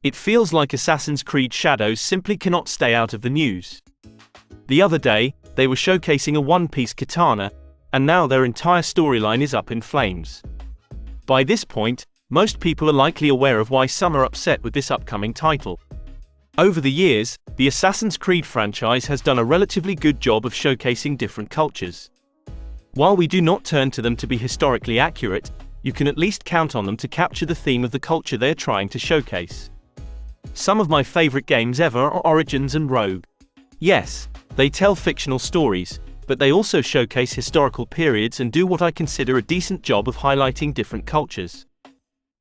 It feels like Assassin's Creed Shadows simply cannot stay out of the news. The other day, they were showcasing a One Piece Katana, and now their entire storyline is up in flames. By this point, most people are likely aware of why some are upset with this upcoming title. Over the years, the Assassin's Creed franchise has done a relatively good job of showcasing different cultures. While we do not turn to them to be historically accurate, you can at least count on them to capture the theme of the culture they are trying to showcase. Some of my favorite games ever are Origins and Rogue. Yes, they tell fictional stories, but they also showcase historical periods and do what I consider a decent job of highlighting different cultures.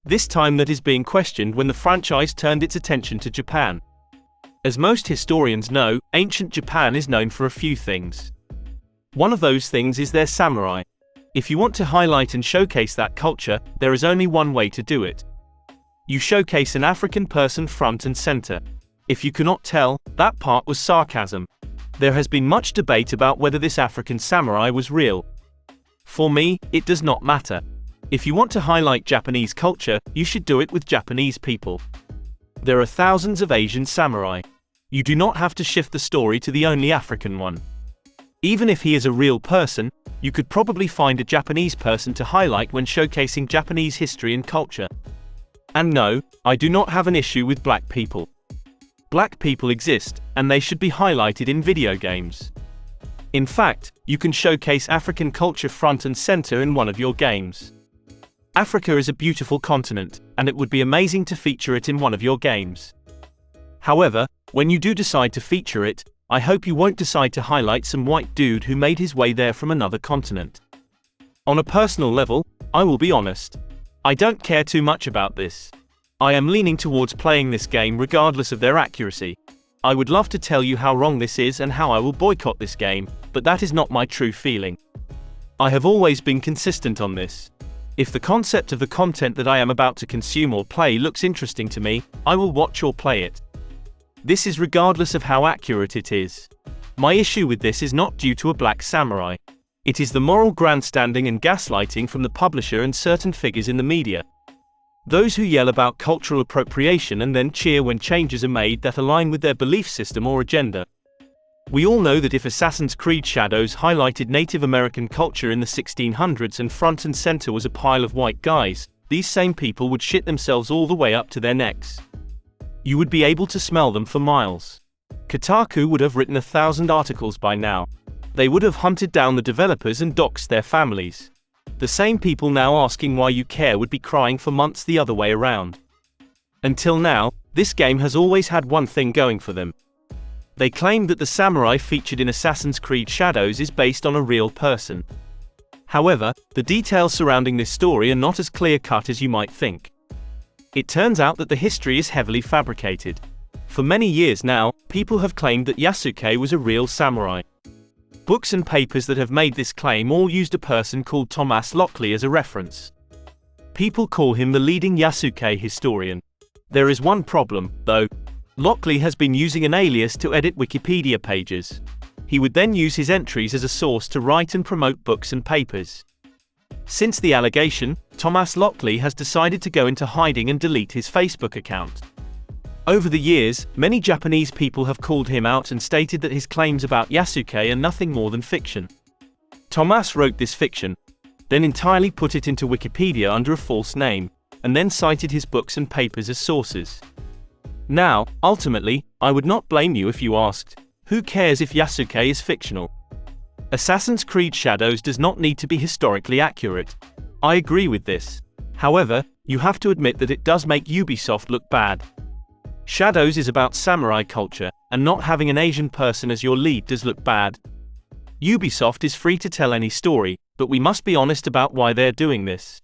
This time that is being questioned when the franchise turned its attention to Japan. As most historians know, ancient Japan is known for a few things. One of those things is their samurai. If you want to highlight and showcase that culture, there is only one way to do it. You showcase an African person front and center. If you cannot tell, that part was sarcasm. There has been much debate about whether this African samurai was real. For me, it does not matter. If you want to highlight Japanese culture, you should do it with Japanese people. There are thousands of Asian samurai. You do not have to shift the story to the only African one. Even if he is a real person, you could probably find a Japanese person to highlight when showcasing Japanese history and culture. And no, I do not have an issue with black people. Black people exist, and they should be highlighted in video games. In fact, you can showcase African culture front and center in one of your games. Africa is a beautiful continent, and it would be amazing to feature it in one of your games. However, when you do decide to feature it, I hope you won't decide to highlight some white dude who made his way there from another continent. On a personal level, I will be honest. I don't care too much about this. I am leaning towards playing this game regardless of their accuracy. I would love to tell you how wrong this is and how I will boycott this game, but that is not my true feeling. I have always been consistent on this. If the concept of the content that I am about to consume or play looks interesting to me, I will watch or play it. This is regardless of how accurate it is. My issue with this is not due to a black samurai. It is the moral grandstanding and gaslighting from the publisher and certain figures in the media. Those who yell about cultural appropriation and then cheer when changes are made that align with their belief system or agenda. We all know that if Assassin's Creed Shadows highlighted Native American culture in the 1600s and front and center was a pile of white guys, these same people would shit themselves all the way up to their necks. You would be able to smell them for miles. Kotaku would have written 1,000 articles by now. They would have hunted down the developers and doxed their families. The same people now asking why you care would be crying for months the other way around. Until now, this game has always had one thing going for them. They claim that the samurai featured in Assassin's Creed Shadows is based on a real person. However, the details surrounding this story are not as clear-cut as you might think. It turns out that the history is heavily fabricated. For many years now, people have claimed that Yasuke was a real samurai. Books and papers that have made this claim all used a person called Thomas Lockley as a reference. People call him the leading Yasuke historian. There is one problem, though. Lockley has been using an alias to edit Wikipedia pages. He would then use his entries as a source to write and promote books and papers. Since the allegation, Thomas Lockley has decided to go into hiding and delete his Facebook account. Over the years, many Japanese people have called him out and stated that his claims about Yasuke are nothing more than fiction. Thomas wrote this fiction, then entirely put it into Wikipedia under a false name, and then cited his books and papers as sources. Now, ultimately, I would not blame you if you asked, who cares if Yasuke is fictional? Assassin's Creed Shadows does not need to be historically accurate. I agree with this. However, you have to admit that it does make Ubisoft look bad. Shadows is about samurai culture, and not having an Asian person as your lead does look bad. Ubisoft is free to tell any story, but we must be honest about why they're doing this.